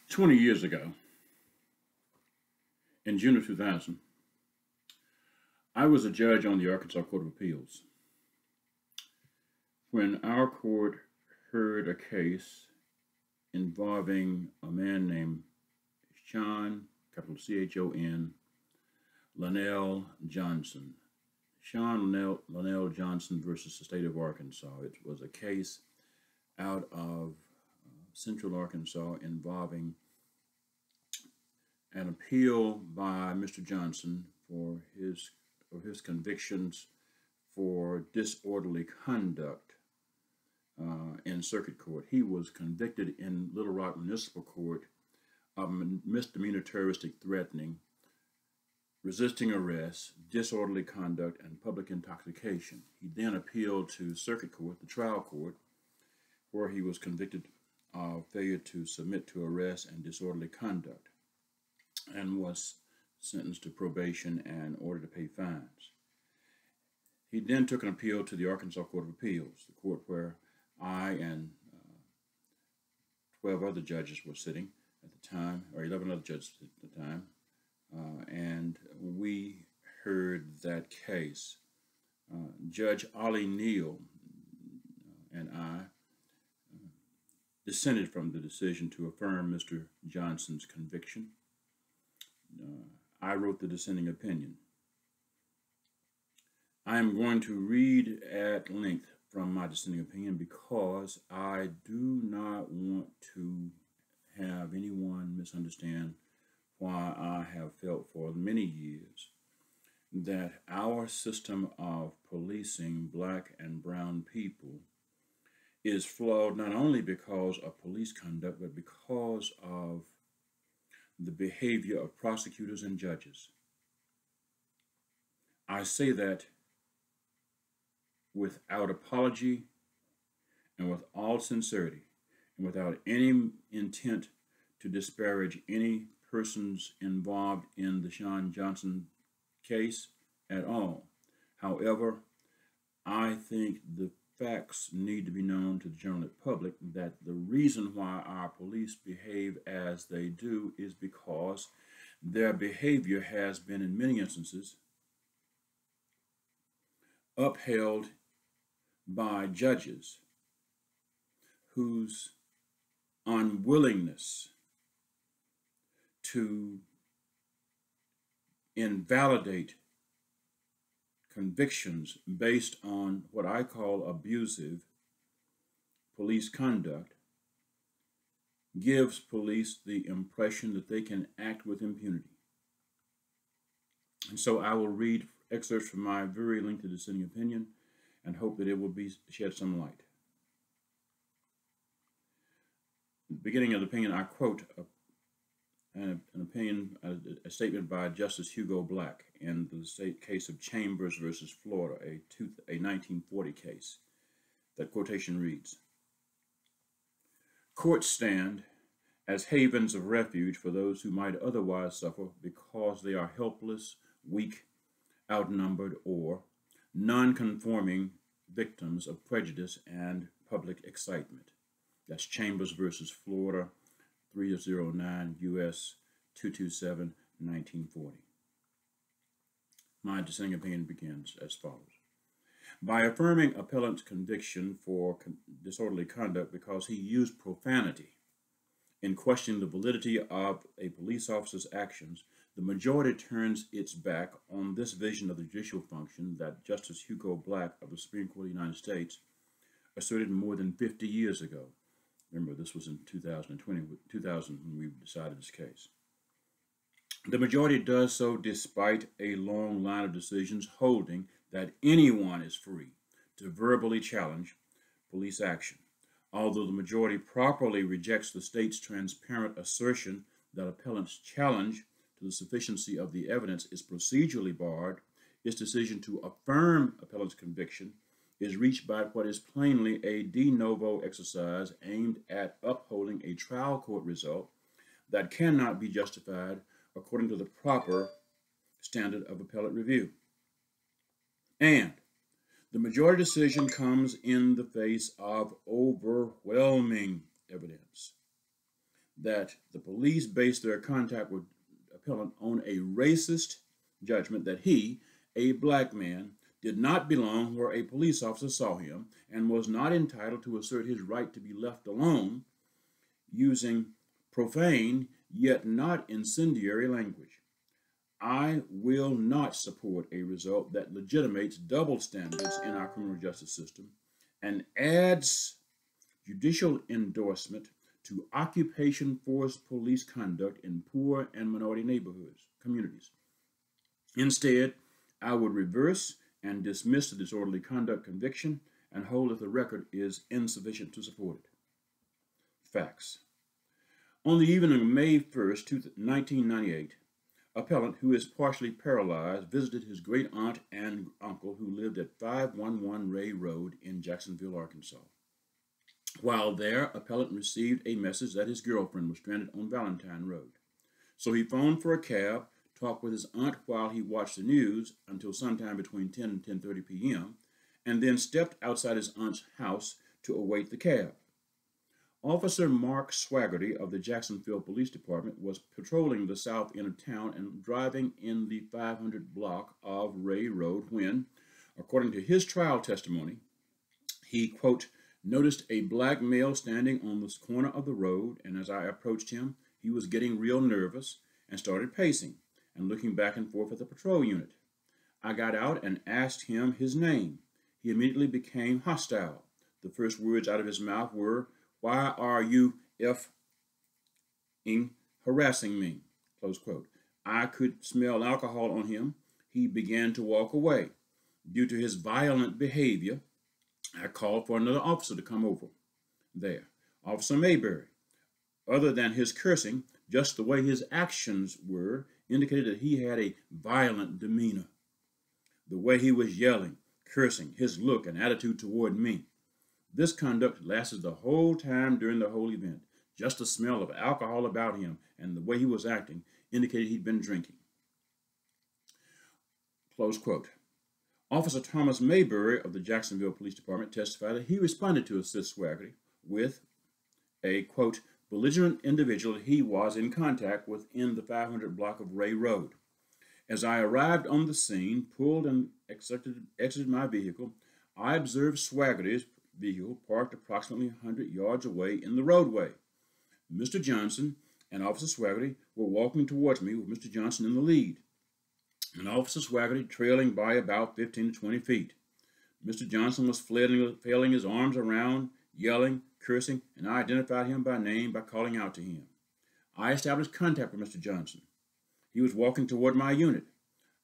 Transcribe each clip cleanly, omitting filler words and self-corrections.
20 years ago, in June of 2000, I was a judge on the Arkansas Court of Appeals when our court heard a case involving a man named Chon, capital C-H-O-N, Lonell Johnson. Chon Lonell Johnson versus the state of Arkansas. It was a case out of central Arkansas involving an appeal by Mr. Johnson for his convictions for disorderly conduct in circuit court. He was convicted in Little Rock Municipal Court of misdemeanor terroristic threatening, resisting arrest, disorderly conduct, and public intoxication. He then appealed to circuit court, the trial court, where he was convicted of failure to submit to arrest and disorderly conduct, and was sentenced to probation and ordered to pay fines. He then took an appeal to the Arkansas Court of Appeals, the court where I and 12 other judges were sitting at the time, or 11 other judges at the time, and we heard that case. Judge Ollie Neal and I dissented from the decision to affirm Mr. Johnson's conviction. I wrote the dissenting opinion. I am going to read at length from my dissenting opinion because I do not want to have anyone misunderstand why I have felt for many years that our system of policing black and brown people is flawed, not only because of police conduct, but because of the behavior of prosecutors and judges. I say that without apology and with all sincerity and without any intent to disparage any persons involved in the Chon Johnson case at all. However, I think the facts need to be known to the general public that the reason why our police behave as they do is because their behavior has been, in many instances, upheld by judges whose unwillingness to invalidate convictions based on what I call abusive police conduct gives police the impression that they can act with impunity. And so I will read excerpts from my very lengthy dissenting opinion and hope that it will shed some light. At the beginning of the opinion, I quote an opinion, a statement by Justice Hugo Black in the state case of Chambers versus Florida, a 1940 case. That quotation reads, "Courts stand as havens of refuge for those who might otherwise suffer because they are helpless, weak, outnumbered, or non-conforming victims of prejudice and public excitement." That's Chambers versus Florida, 309 U.S. 227, 1940. My dissenting opinion begins as follows. By affirming appellant's conviction for disorderly conduct because he used profanity in questioning the validity of a police officer's actions, the majority turns its back on this vision of the judicial function that Justice Hugo Black of the Supreme Court of the United States asserted more than 50 years ago. Remember, this was in 2000 when we decided this case. The majority does so despite a long line of decisions holding that anyone is free to verbally challenge police action. Although the majority properly rejects the state's transparent assertion that appellant's challenge to the sufficiency of the evidence is procedurally barred, its decision to affirm appellant's conviction is reached by what is plainly a de novo exercise aimed at upholding a trial court result that cannot be justified according to the proper standard of appellate review. And the majority decision comes in the face of overwhelming evidence that the police based their contact with appellant on a racist judgment that he, a black man, did not belong where a police officer saw him and was not entitled to assert his right to be left alone, using profane yet not incendiary language. I will not support a result that legitimates double standards in our criminal justice system and adds judicial endorsement to occupation force police conduct in poor and minority communities. Instead, I would reverse and dismiss the disorderly conduct conviction and hold that the record is insufficient to support it. Facts. On the evening of May 1st, 1998, appellant, who is partially paralyzed, visited his great aunt and uncle who lived at 511 Ray Road in Jacksonville, Arkansas. While there, appellant received a message that his girlfriend was stranded on Valentine Road. So he phoned for a cab, talked with his aunt while he watched the news until sometime between 10 and 10:30 p.m., and then stepped outside his aunt's house to await the cab. Officer Mark Swaggerty of the Jacksonville Police Department was patrolling the south end of town and driving in the 500 block of Ray Road when, according to his trial testimony, he, quote, noticed a black male standing on the corner of the road, and as I approached him, he was getting real nervous and started pacing and looking back and forth at the patrol unit. I got out and asked him his name. He immediately became hostile. The first words out of his mouth were, "Why are you harassing me?" Close quote. I could smell alcohol on him. He began to walk away. Due to his violent behavior, I called for another officer to come over there. Officer Mayberry, other than his cursing, just the way his actions were, indicated that he had a violent demeanor. The way he was yelling, cursing, his look and attitude toward me. This conduct lasted the whole time during the whole event. Just the smell of alcohol about him and the way he was acting indicated he'd been drinking. Close quote. Officer Thomas Mayberry of the Jacksonville Police Department testified that he responded to assist Swaggerty with a, quote, belligerent individual he was in contact with in the 500 block of Ray Road. As I arrived on the scene, pulled and exited my vehicle, I observed Swaggerty's vehicle parked approximately 100 yards away in the roadway. Mr. Johnson and Officer Swaggerty were walking towards me with Mr. Johnson in the lead, and Officer Swaggerty trailing by about 15 to 20 feet. Mr. Johnson was flailing his arms around, yelling, cursing, and I identified him by name by calling out to him. I established contact with Mr. Johnson. He was walking toward my unit.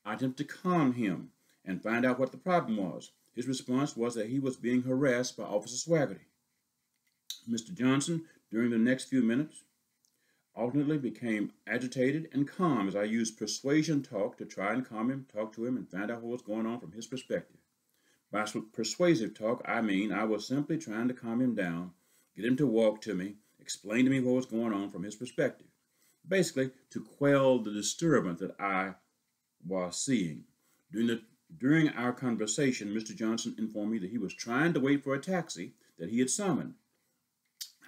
I attempted to calm him and find out what the problem was. His response was that he was being harassed by Officer Swaggerty. Mr. Johnson, during the next few minutes, alternately became agitated and calm as I used persuasion talk to try and calm him, talk to him, and find out what was going on from his perspective. By persuasive talk, I mean I was simply trying to calm him down, get him to walk to me, explain to me what was going on from his perspective. Basically, to quell the disturbance that I was seeing. During our conversation, Mr. Johnson informed me that he was trying to wait for a taxi that he had summoned.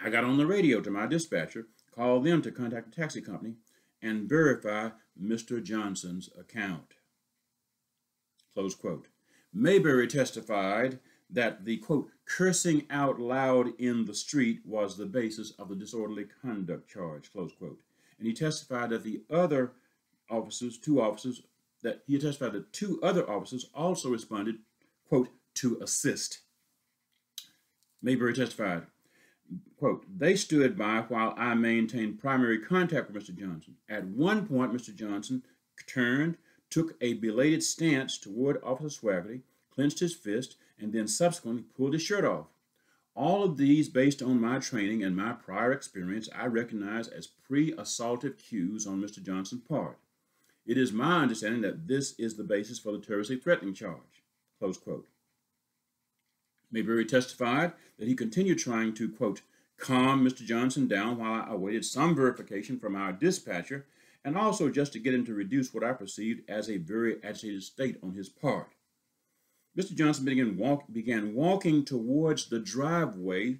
I got on the radio to my dispatcher, called them to contact the taxi company, and verify Mr. Johnson's account. Close quote. Mayberry testified that the, quote, cursing out loud in the street was the basis of the disorderly conduct charge, close quote. And he testified that two other officers also responded, quote, to assist. Mayberry testified, quote, they stood by while I maintained primary contact with Mr. Johnson. At one point, Mr. Johnson turned, took a belated stance toward Officer Swaggerty, clenched his fist, and then subsequently pulled his shirt off. All of these, based on my training and my prior experience, I recognize as pre-assaultive cues on Mr. Johnson's part. It is my understanding that this is the basis for the terroristic threatening charge, close quote. Mayberry testified that he continued trying to, quote, calm Mr. Johnson down while I awaited some verification from our dispatcher, and also just to get him to reduce what I perceived as a very agitated state on his part. Mr. Johnson began walking towards the driveway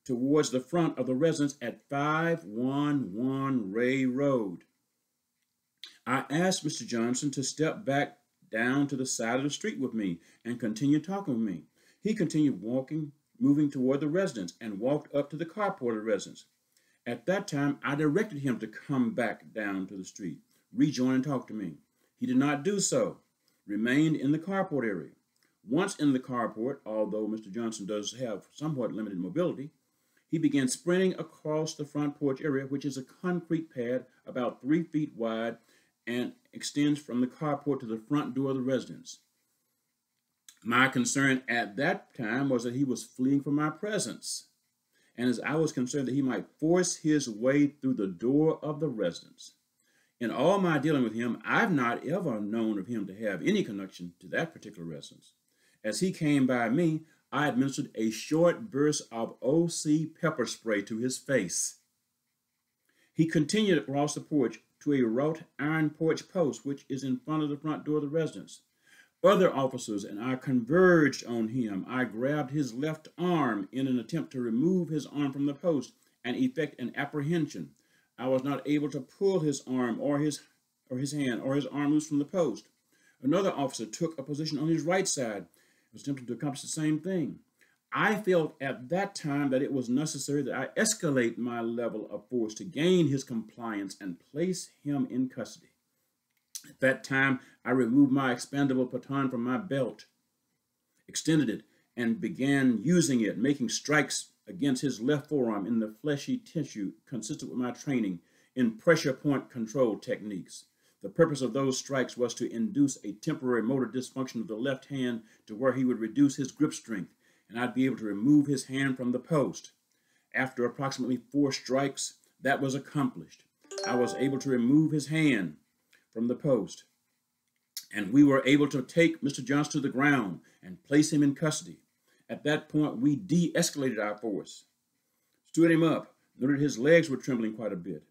towards the front of the residence at 511 Ray Road. I asked Mr. Johnson to step back down to the side of the street with me and continue talking with me. He continued moving toward the residence, and walked up to the carport of the residence. At that time, I directed him to come back down to the street, rejoin and talk to me. He did not do so, remained in the carport area. Once in the carport, although Mr. Johnson does have somewhat limited mobility, he began sprinting across the front porch area, which is a concrete pad about 3 feet wide and extends from the carport to the front door of the residence. My concern at that time was that he was fleeing from my presence, and as I was concerned that he might force his way through the door of the residence. In all my dealing with him, I've not ever known of him to have any connection to that particular residence. As he came by me, I administered a short burst of OC pepper spray to his face. He continued across the porch to a wrought iron porch post, which is in front of the front door of the residence. Other officers and I converged on him. I grabbed his left arm in an attempt to remove his arm from the post and effect an apprehension. I was not able to pull his arm or his hand or his arm loose from the post. Another officer took a position on his right side and was attempting to accomplish the same thing. I felt at that time that it was necessary that I escalate my level of force to gain his compliance and place him in custody. At that time, I removed my expandable baton from my belt, extended it, and began using it, making strikes against his left forearm in the fleshy tissue consistent with my training in pressure point control techniques. The purpose of those strikes was to induce a temporary motor dysfunction of the left hand to where he would reduce his grip strength, and I'd be able to remove his hand from the post. After approximately 4 strikes, that was accomplished. I was able to remove his hand from the post, and we were able to take Mr. Johnson to the ground and place him in custody. At that point, we de-escalated our force, stood him up, noted his legs were trembling quite a bit.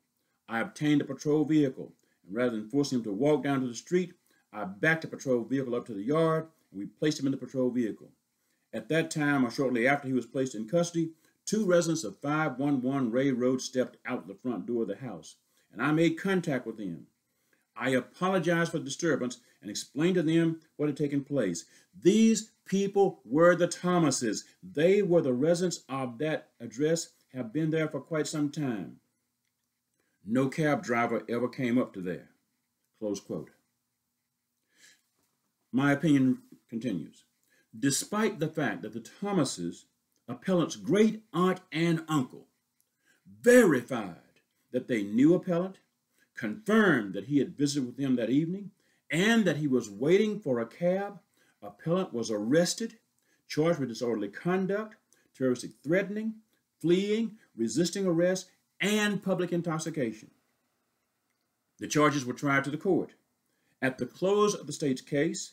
I obtained a patrol vehicle, and rather than forcing him to walk down to the street, I backed the patrol vehicle up to the yard, and we placed him in the patrol vehicle. At that time, or shortly after he was placed in custody, 2 residents of 511 Ray Road stepped out the front door of the house, and I made contact with them. I apologized for the disturbance and explained to them what had taken place. These people were the Thomases. They were the residents of that address, have been there for quite some time. No cab driver ever came up to there. Close quote. My opinion continues. Despite the fact that the Thomases, appellant's great aunt and uncle, verified that they knew appellant, confirmed that he had visited with them that evening, and that he was waiting for a cab, appellant was arrested, charged with disorderly conduct, terroristic threatening, fleeing, resisting arrest, and public intoxication. The charges were tried to the court. At the close of the state's case,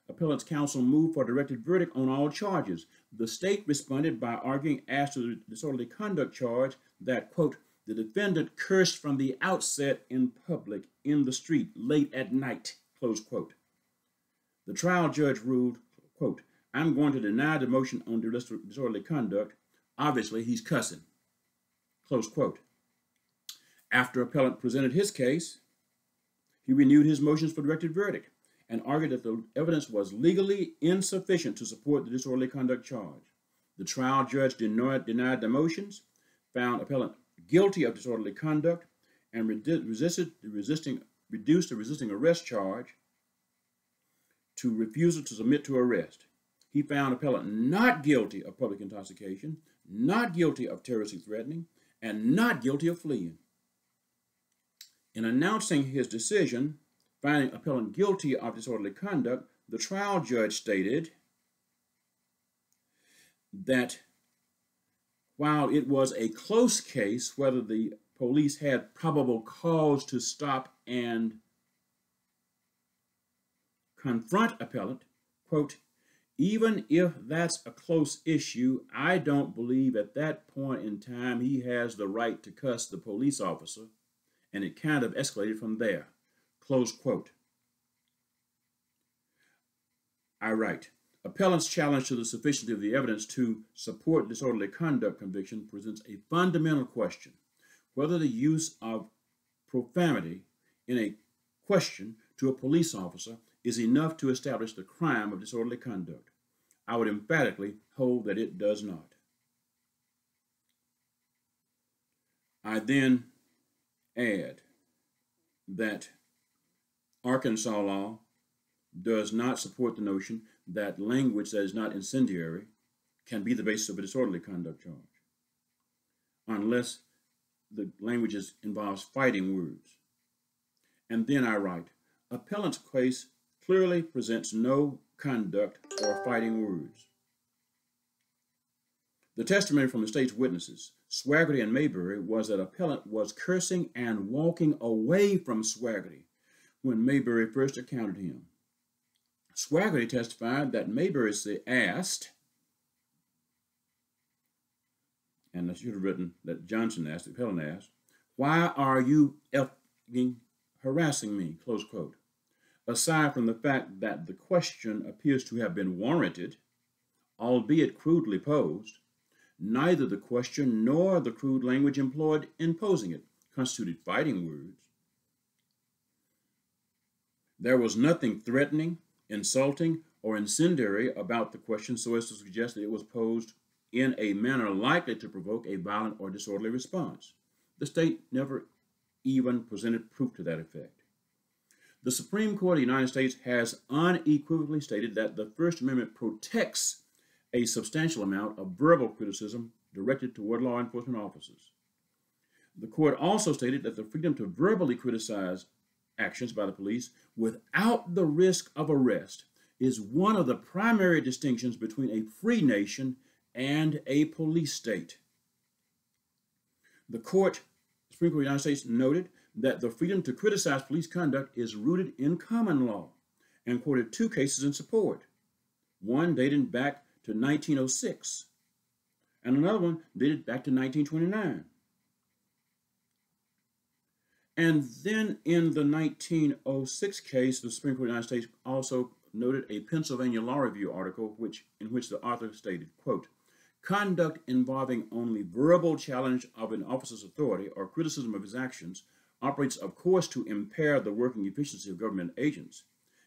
appellant's counsel moved for a directed verdict on all charges. The state responded by arguing as to the disorderly conduct charge that, quote, the defendant cursed from the outset in public, in the street, late at night, close quote. The trial judge ruled, quote, I'm going to deny the motion on disorderly conduct. Obviously, he's cussing, close quote. After appellant presented his case, he renewed his motions for directed verdict and argued that the evidence was legally insufficient to support the disorderly conduct charge. The trial judge denied the motions, found appellant guilty of disorderly conduct, and reduced the resisting arrest charge to refusal to submit to arrest. He found appellant not guilty of public intoxication, not guilty of terroristic threatening, and not guilty of fleeing. In announcing his decision, finding appellant guilty of disorderly conduct, the trial judge stated that while it was a close case whether the police had probable cause to stop and confront appellant, quote, even if that's a close issue, I don't believe at that point in time he has the right to cuss the police officer, and it kind of escalated from there, close quote. I write, Appellant's challenge to the sufficiency of the evidence to support disorderly conduct conviction presents a fundamental question: whether the use of profanity in a question to a police officer is enough to establish the crime of disorderly conduct. I would emphatically hold that it does not. I then add that Arkansas law does not support the notion that language that is not incendiary can be the basis of a disorderly conduct charge, unless the language involves fighting words. And then I write, appellant's case clearly presents no conduct or fighting words. The testimony from the state's witnesses, Swaggerty and Mayberry, was that appellant was cursing and walking away from Swaggerty when Mayberry first encountered him. Swaggerty testified that Mayberry asked, and I should have written that Johnson asked, the appellant asked, "Why are you harassing me?" Close quote. Aside from the fact that the question appears to have been warranted, albeit crudely posed, neither the question nor the crude language employed in posing it constituted fighting words. There was nothing threatening, insulting, or incendiary about the question so as to suggest that it was posed in a manner likely to provoke a violent or disorderly response. The state never even presented proof to that effect. The Supreme Court of the United States has unequivocally stated that the First Amendment protects a substantial amount of verbal criticism directed toward law enforcement officers. The court also stated that the freedom to verbally criticize actions by the police without the risk of arrest is one of the primary distinctions between a free nation and a police state. The Supreme Court of the United States noted that the freedom to criticize police conduct is rooted in common law and quoted two cases in support, one dating back to 1906 and another one dated back to 1929. And then in the 1906 case, the Supreme Court of the United States also noted a Pennsylvania Law Review article in which the author stated, quote, "Conduct involving only verbal challenge of an officer's authority or criticism of his actions operates, of course, to impair the working efficiency of government agents.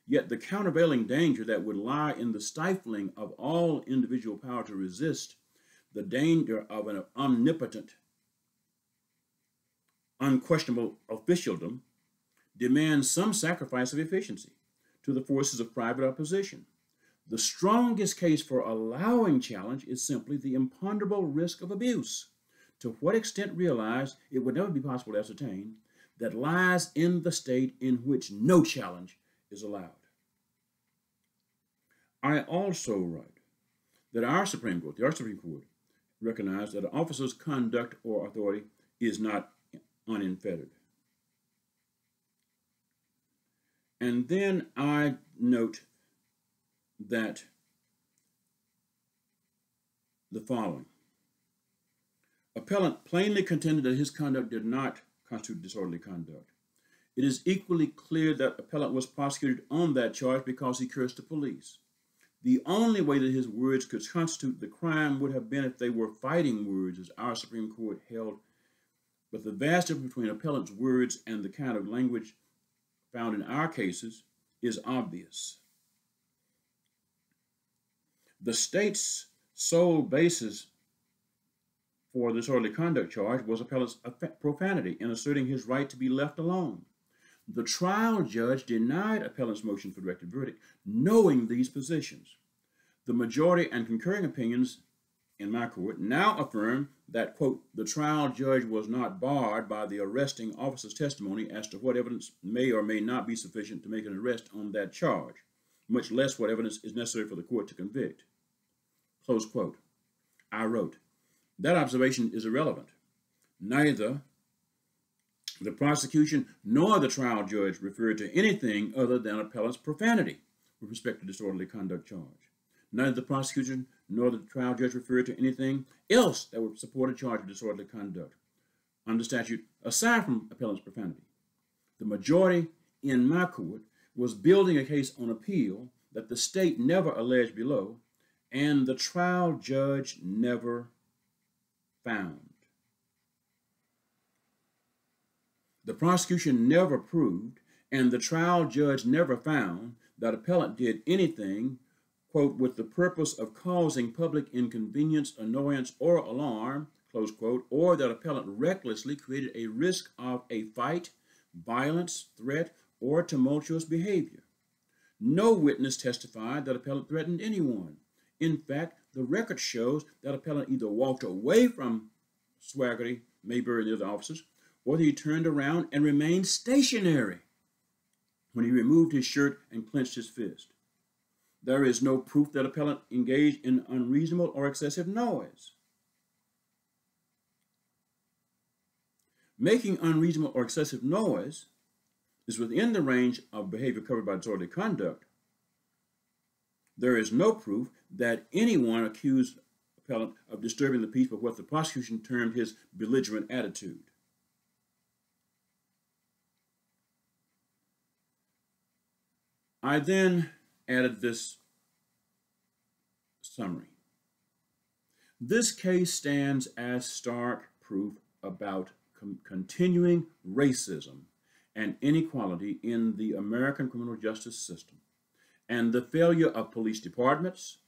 Yet the countervailing danger that would lie in the stifling of all individual power to resist, the danger of an omnipotent, unquestionable officialdom, demands some sacrifice of efficiency to the forces of private opposition. The strongest case for allowing challenge is simply the imponderable risk of abuse, to what extent realized it would never be possible to ascertain, that lies in the state in which no challenge is allowed." I also write that our Supreme Court, recognized that an officer's conduct or authority is not unfettered. And then I note that the following. Appellant plainly contended that his conduct did not constitute disorderly conduct. It is equally clear that appellant was prosecuted on that charge because he cursed the police. The only way that his words could constitute the crime would have been if they were fighting words, as our Supreme Court held. But the vast difference between appellant's words and the kind of language found in our cases is obvious. The state's sole basis for the disorderly conduct charge was appellant's profanity in asserting his right to be left alone. The trial judge denied appellant's motion for directed verdict, knowing these positions. The majority and concurring opinions in my court now affirm that, quote, "the trial judge was not barred by the arresting officer's testimony as to what evidence may or may not be sufficient to make an arrest on that charge, much less what evidence is necessary for the court to convict." Close quote. I wrote, that observation is irrelevant. Neither the prosecution nor the trial judge referred to anything other than appellant's profanity with respect to disorderly conduct charge. Neither the prosecution nor the trial judge referred to anything else that would support a charge of disorderly conduct under statute aside from appellant's profanity. The majority in my court was building a case on appeal that the state never alleged below and the trial judge never found. The prosecution never proved and the trial judge never found that appellant did anything, quote, with the purpose of causing public inconvenience, annoyance, or alarm, close quote, or that appellant recklessly created a risk of a fight, violence, threat, or tumultuous behavior. No witness testified that appellant threatened anyone. In fact, the record shows that appellant either walked away from Swaggerty, Mayberry, and the other officers, or that he turned around and remained stationary when he removed his shirt and clenched his fist. There is no proof that appellant engaged in unreasonable or excessive noise. Making unreasonable or excessive noise is within the range of behavior covered by disorderly conduct. There is no proof that anyone accused appellant of disturbing the peace by what the prosecution termed his belligerent attitude. I then added this summary. This case stands as stark proof about continuing racism and inequality in the American criminal justice system and the failure of police departments,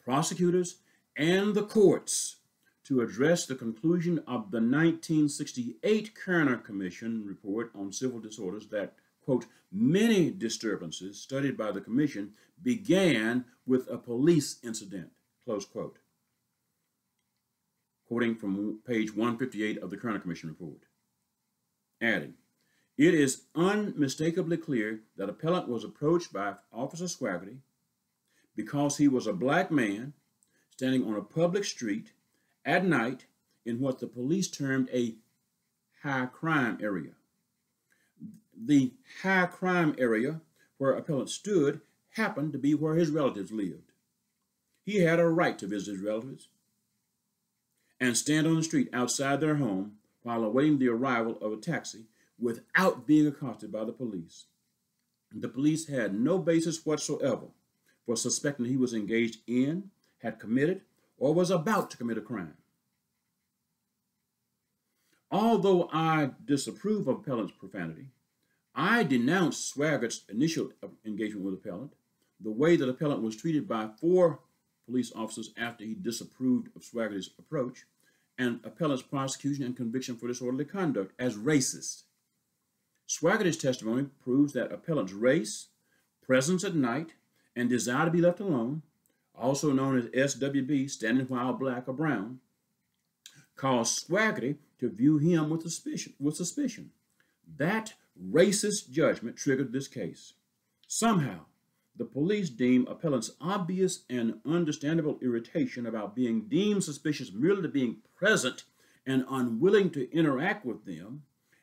prosecutors, and the courts to address the conclusion of the 1968 Kerner Commission report on civil disorders that, quote, many disturbances studied by the commission began with a police incident, close quote. Quoting from page 158 of the Kerner Commission report. Adding, it is unmistakably clear that appellant was approached by Officer Swaggerty because he was a black man standing on a public street at night in what the police termed a high crime area. The high crime area where appellant stood happened to be where his relatives lived. He had a right to visit his relatives and stand on the street outside their home while awaiting the arrival of a taxi without being accosted by the police. The police had no basis whatsoever for suspecting he was engaged in, had committed, or was about to commit a crime. Although I disapprove of appellant's profanity, I denounce Swaggert's initial engagement with appellant, the way that appellant was treated by 4 police officers after he disapproved of Swaggerty's approach, and appellant's prosecution and conviction for disorderly conduct as racist. Swaggerty's testimony proves that appellant's race, presence at night, and desire to be left alone, also known as SWB, standing while black or brown, caused Swaggerty to view him with suspicion. That racist judgment triggered this case. Somehow, the police deem appellant's obvious and understandable irritation about being deemed suspicious merely to being present and unwilling to interact with them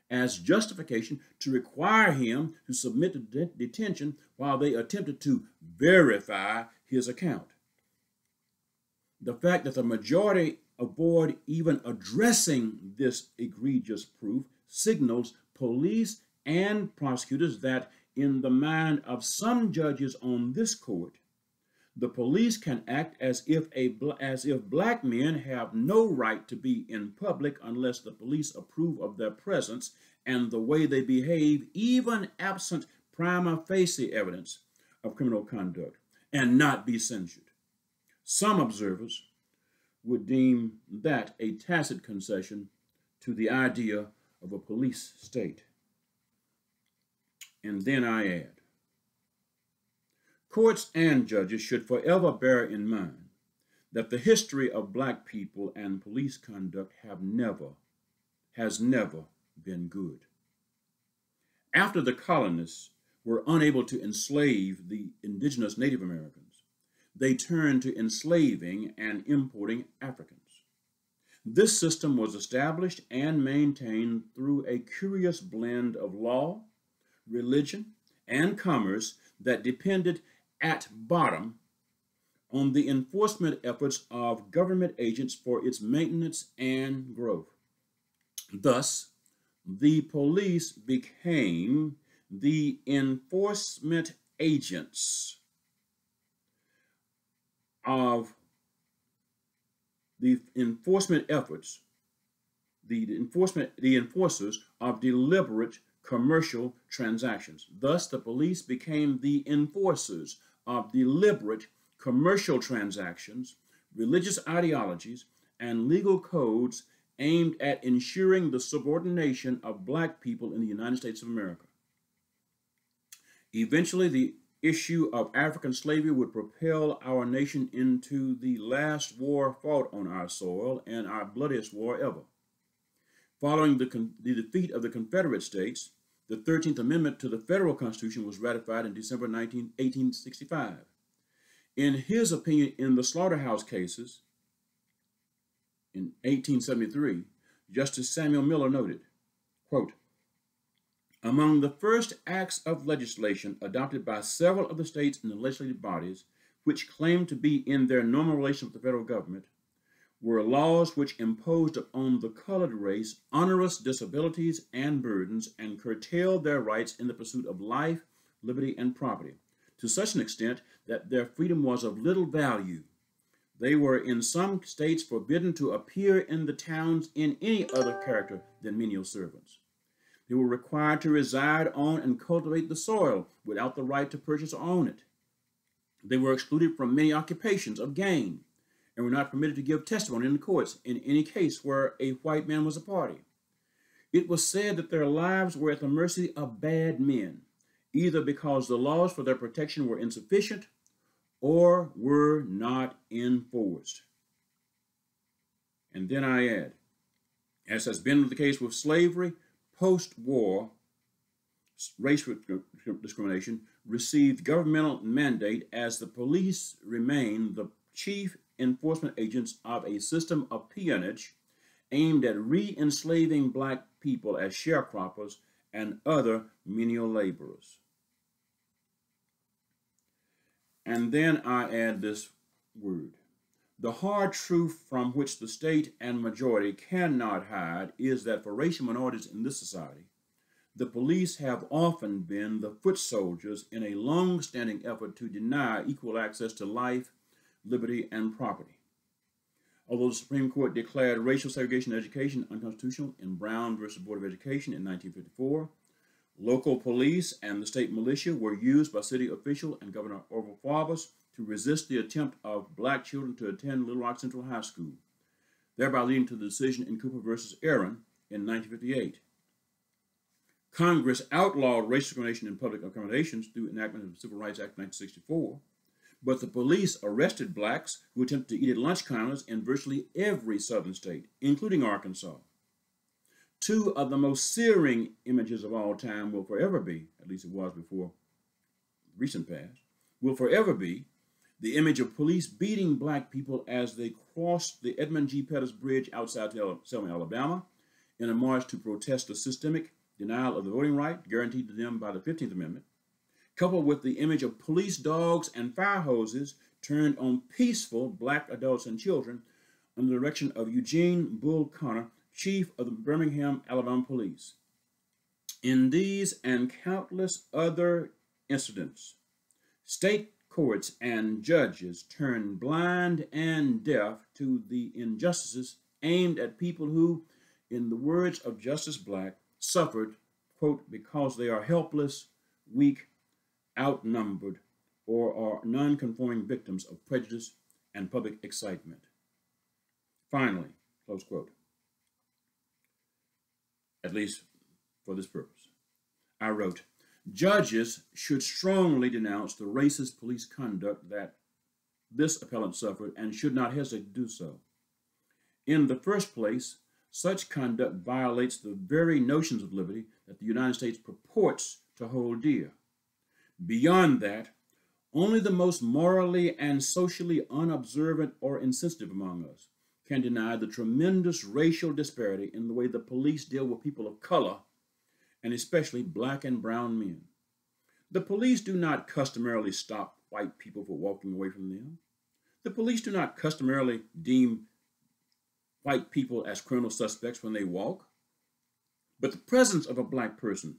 as justification to require him to submit to detention while they attempted to verify his account. The fact that the majority avoid even addressing this egregious proof signals police and prosecutors that in the mind of some judges on this court, the police can act as if black men have no right to be in public unless the police approve of their presence and the way they behave, even absent prima facie evidence of criminal conduct, and not be censured. Some observers would deem that a tacit concession to the idea of a police state. And then I add, courts and judges should forever bear in mind that the history of black people and police conduct has never been good. After the colonists were unable to enslave the indigenous Native Americans, they turned to enslaving and importing Africans. This system was established and maintained through a curious blend of law, religion, and commerce that depended at bottom on the enforcement efforts of government agents for its maintenance and growth. Thus, the police became the enforcement agents of the enforcement efforts, the enforcers of deliberate commercial transactions. Thus, the police became the enforcers of deliberate commercial transactions, religious ideologies, and legal codes aimed at ensuring the subordination of black people in the United States of America. Eventually, the issue of African slavery would propel our nation into the last war fought on our soil and our bloodiest war ever. Following the defeat of the Confederate States, the 13th Amendment to the Federal Constitution was ratified in December 1865. In his opinion in the slaughterhouse cases in 1873, Justice Samuel Miller noted, quote, "Among the first acts of legislation adopted by several of the states in the legislative bodies, which claimed to be in their normal relation with the federal government, were laws which imposed upon the colored race onerous disabilities and burdens and curtailed their rights in the pursuit of life, liberty, and property, to such an extent that their freedom was of little value. They were in some states forbidden to appear in the towns in any other character than menial servants. They were required to reside on and cultivate the soil without the right to purchase or own it. They were excluded from many occupations of gain and were not permitted to give testimony in the courts in any case where a white man was a party. It was said that their lives were at the mercy of bad men, either because the laws for their protection were insufficient or were not enforced." And then I add, as has been the case with slavery, post-war race discrimination received governmental mandate as the police remain the chief enforcement agents of a system of peonage aimed at re-enslaving black people as sharecroppers and other menial laborers. And then I add this word. The hard truth from which the state and majority cannot hide is that for racial minorities in this society, the police have often been the foot soldiers in a long-standing effort to deny equal access to life, liberty, and property. Although the Supreme Court declared racial segregation in education unconstitutional in Brown versus Board of Education in 1954, local police and the state militia were used by city official and Governor Orville Faubus to resist the attempt of black children to attend Little Rock Central High School, thereby leading to the decision in Cooper versus Aaron in 1958. Congress outlawed racial discrimination in public accommodations through enactment of the Civil Rights Act of 1964, but the police arrested blacks who attempted to eat at lunch counters in virtually every southern state, including Arkansas. Two of the most searing images of all time will forever be, at least it was before recent past, will forever be the image of police beating black people as they crossed the Edmund G. Pettus Bridge outside Selma, Alabama, in a march to protest the systemic denial of the voting right guaranteed to them by the 15th Amendment, coupled with the image of police dogs and fire hoses turned on peaceful black adults and children under the direction of Eugene Bull Connor, chief of the Birmingham, Alabama Police. In these and countless other incidents, state courts and judges turned blind and deaf to the injustices aimed at people who, in the words of Justice Black, suffered, quote, because they are helpless, weak, outnumbered, or are non-conforming victims of prejudice and public excitement. Finally, close quote, at least for this purpose, I wrote, judges should strongly denounce the racist police conduct that this appellant suffered and should not hesitate to do so. In the first place, such conduct violates the very notions of liberty that the United States purports to hold dear. Beyond that, only the most morally and socially unobservant or insensitive among us can deny the tremendous racial disparity in the way the police deal with people of color, and especially black and brown men. The police do not customarily stop white people for walking away from them. The police do not customarily deem white people as criminal suspects when they walk. But the presence of a black person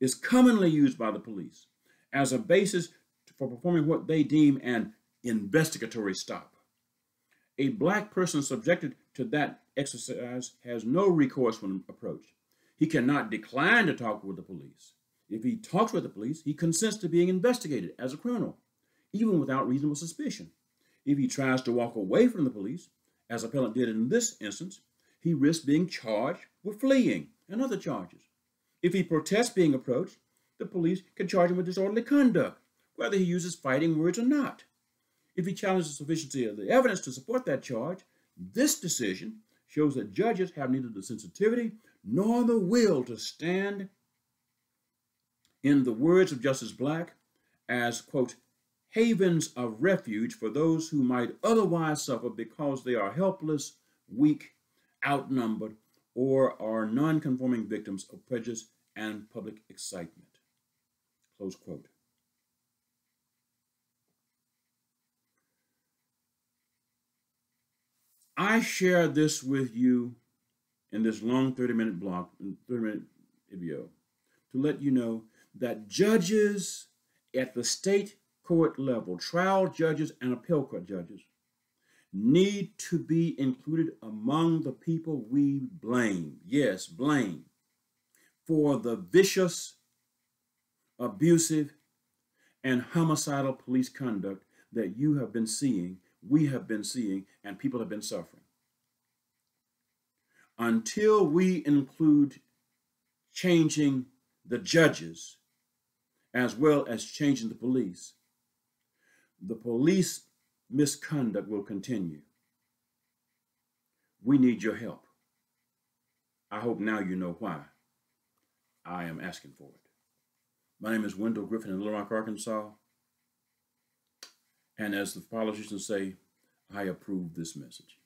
is commonly used by the police as a basis for performing what they deem an investigatory stop. A black person subjected to that exercise has no recourse when approached. He cannot decline to talk with the police. If he talks with the police, he consents to being investigated as a criminal, even without reasonable suspicion. If he tries to walk away from the police, as appellant did in this instance, he risks being charged with fleeing and other charges. If he protests being approached, the police can charge him with disorderly conduct, whether he uses fighting words or not. If he challenges the sufficiency of the evidence to support that charge, this decision shows that judges have neither the sensitivity nor the will to stand, in the words of Justice Black, as, quote, havens of refuge for those who might otherwise suffer because they are helpless, weak, outnumbered, or are non-conforming victims of prejudice and public excitement. Close quote. I share this with you in this long 30-minute block, 30-minute video, to let you know that judges at the state court level, trial judges and appellate court judges, need to be included among the people we blame, yes, blame, for the vicious, abusive, and homicidal police conduct that you have been seeing, we have been seeing, and people have been suffering. Until we include changing the judges as well as changing the police misconduct will continue. We need your help. I hope now you know why I am asking for it. My name is Wendell Griffen in Little Rock, Arkansas. And as the politicians say, I approve this message.